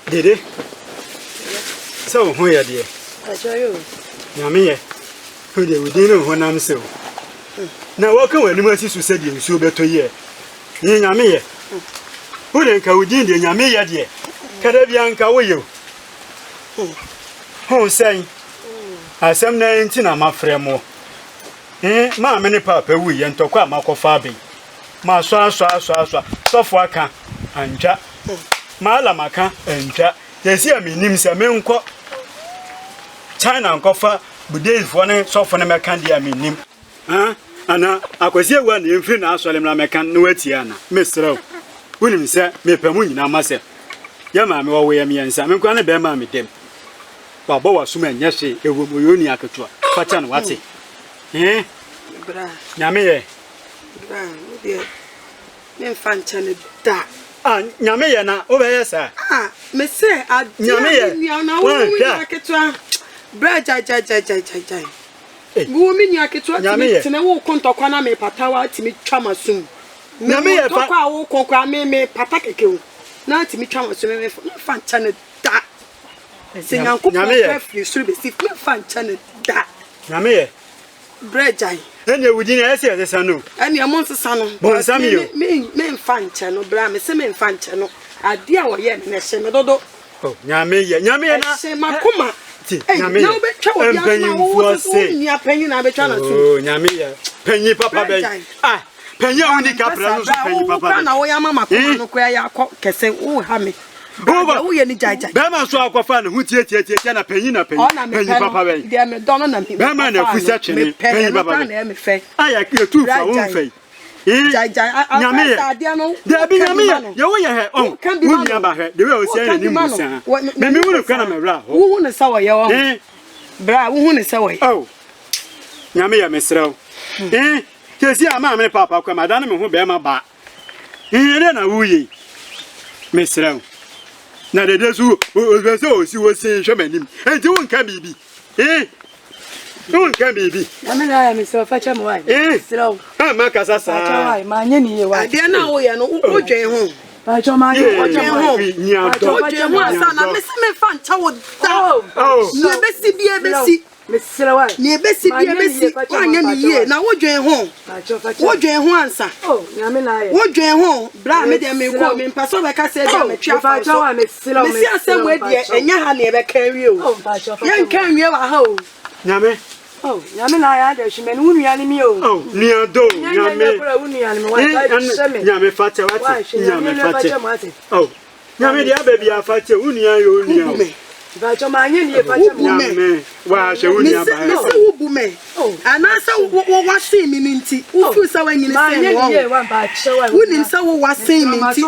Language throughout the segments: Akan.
Dede. So who ya dear? I show you. Yamie. Who they within when I'm so. Now welcome when you must said you so better ye. Yamie. Who then can within the Yamia dear? Carabianca will you? Who say? I some 19 my friend more. Ma many papa we and talk about Marco Fabi. Ma software and Jack. Mala maka enja yesi ami nim se me nko China nkofa bude ifo ne sofo ne meka dia ami nim ana akwasi ewa na emfiri na asole mla meka no watia na mesrew wonim se me pamu nyina mase ya ma me wo ye me yansa me nkwa ne be ma me dem wa bo wasum anya hye ewo moyoni aketua facha no wate Bra nyame ye bra wo de me fancha ne da nyame ye na obeye sa me say nyame ye na wo mi aketua bra jai wo mi aketua tene wo kontokwa na me patawa timi twa masum nyame ye fa kwa wo konkwa me pata kekewo na timi twa masum me fancha ne da senyanko perfectly suru be si fancha ne da nyame ye bra jai ene wudini ese ese no ene amon sesa no bonsam yo me fancha no bra me se me fancha no ade a wo ye na hye me dodo nyame ye na hye makoma nyame na obetwa wo bia na wo se ni apanyi na betwa na so nyame ye panyi papa ben panyi uni kapra no so panyi papa na wo ya mama koma no kwa ya kese wo ha me wo ye ni jai be ma so akwafa na hu tie na panyi papa ben de me dono na me be ma na fusa twene panyi papa na me fe aya ke tu fa wo fe jai nyame de bi nyame ye wo ye he on wo nya ba he de we o se ni musa me wo kana me ra ho wo hu ne sawo ye wo bra wo hu ne sawo ye nyame ye mesrew kesi ama me papa kwa madane me ho be ma ba ire na wo ye mesrew na de desu o se o si wo se hwemanim enti wo nka bibi don't come baby. I'm not Mr. Fatcher. Slow. I'm a Casasa. My nanny, I dare now. We are no home. I told my home. I miss me fan tower. Oh, no, Miss Silhouette, near Bessie, now what you home? What you home, sir? Oh, Yamina, what you home? Blam, me call me, Pastor, like I said, I'm a chap. I told Miss Silhouette, somewhere, and your honey ever carry you. Oh, young carry you a home. Yame. Oh, Yamina, she meant who me. Oh, near do, Yame Fatcher, Yame. Oh, Yame, baby, I fat you, Unia. But your man, you woman. Why, she wouldn't have woman. Oh, and I saw what same in tea. Who saw when you say one by show, I wouldn't saw what same in tea.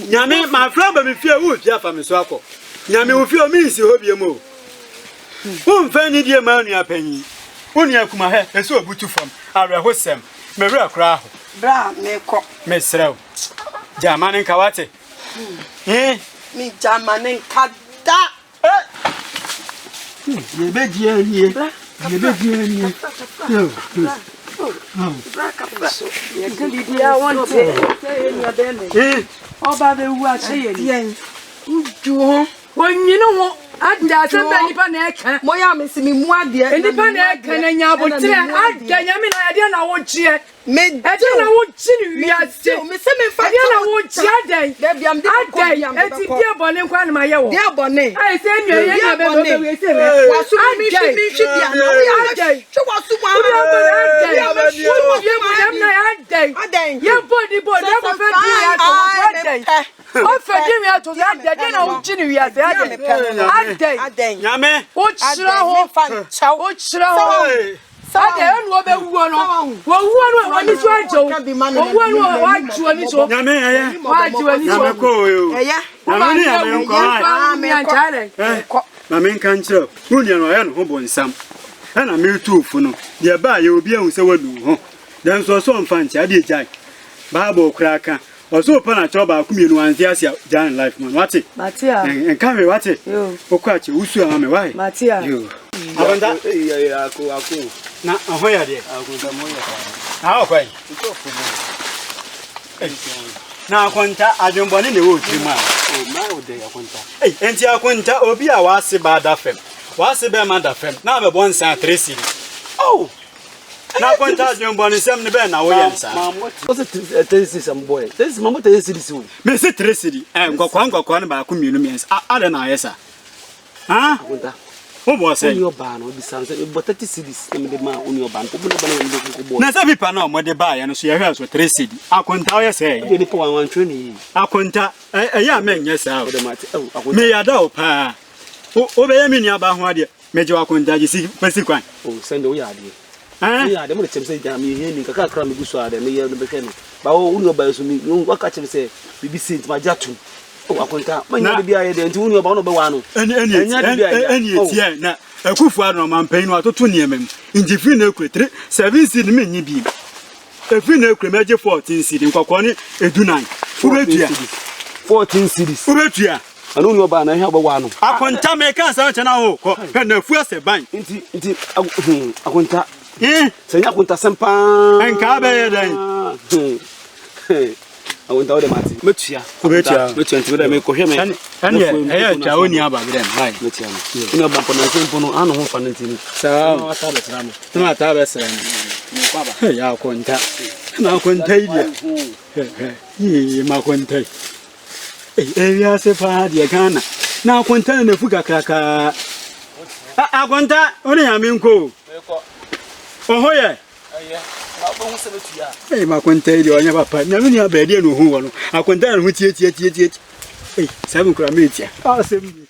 Yame, my friend, but if you would, Jaffa, Miss Wako. Yame will feel me, so hope you move. Whom fanny dear man, your penny. When you come ahead, and so good to from our host, Maria Crow. Bra, me cock, Miss Row. Jaman and Kawate. Me Jaman and Kada. You beg ye, you beg ye. I want to say in your belly. Oh, by the watch, you when you know what? I does a penny panek. Moya missing me more dear. And the panek and ya would say, I didn't know what she had. Made I don't know what she had still. Miss Diana would day. There be am day. And dear Bonnie, one my own. Dear Bonnie, I send you a Bonnie. Was your body, boy, never oh, forgive me out of that. Then I will continue as I day. Yame, what should I find? What should I so I don't know one is right. So one white to an issue. Yame, why do any my main country, Union and Hobo and some. And I'm here too for no. Thereby you will be able to say what do. Then so some fancy, I did Jack. Babo cracker. Also upon a job I come in one theater down life man. What's it? Matia. And carry what it? You. O quite you so am why? Matia. You. I want that. Na ahoya de. Ah, okay. Na akwanta adwonbone ne wo tiri ma. Oh, my old day akwanta. Enti akwanta obi a wase ba da fem. Wase be ma da fem. Na be bon san 3 cedi. Oh. Na akwanta adwonbone sem ne be na wo ye nsa. What's it 36 some boy? This is mama 36. Me se 3 cedi. Ngokwa ne ba ko mienu miensa. Ade na ayesa. Ha? Akwanta. Wo bo say. Uni oba no bi san say but 30 cedis na me de ma uni oba no bo na me ko bo. Na sa pipa na mo de ba ya no so ye hwe so 3 cedi. Akwanta wo ye say. De ni po wan training. Akwanta ya men nye sa. O de mate. Oh, akwanta. Me ya da o pa. O be ye me ni aba ho ade. Me je akwanta ji si pesi kwan. Oh, send o ya de. Ya de mo de chemse jam me here ni kakra me guso ade me ye no be ke no. Ba o uni oba so mi waka chemse say bibi sent ma jatu. Oh, akwanta. Manya de bia ye de nti uni oba no be wa no. Eni etie na akufu ado man pan no atoto niemem. Nti fi na ekure 7 cedi me nyi bi. Efi na ekure meje 14 cedi nkokọ ni edunan. Ubetua 14 cedis. Ubetua. Anu uni oba na hia oba wa no. Akwanta me kan sa nche na ho ko. Na afu ase ban. Nti akwanta. Senya akwanta sempa. Enka be ye den. Akwanta o de mate. Metua. Ubetua. Metua nti we me ko hwe me. Ene twa oni aba be dem. Hai. Metua no. Uni oba mpo na sempo no anu ho fa nti ni. Sa. Na wata be sra mo. Na ta be sra Ni kwaba. Ya akwanta. Na akwanta idia. Ma akwanta. Ya se fa dia Ghana. Na akwanta na fu kakraka. Akwanta oni ya mi nko. Oho ye. Ma bo hu se metua. Ma akwanta idia onya papa. Na mi ni aba dia no hu wo no. Akwanta na hu tie. 7 kura metia. Asem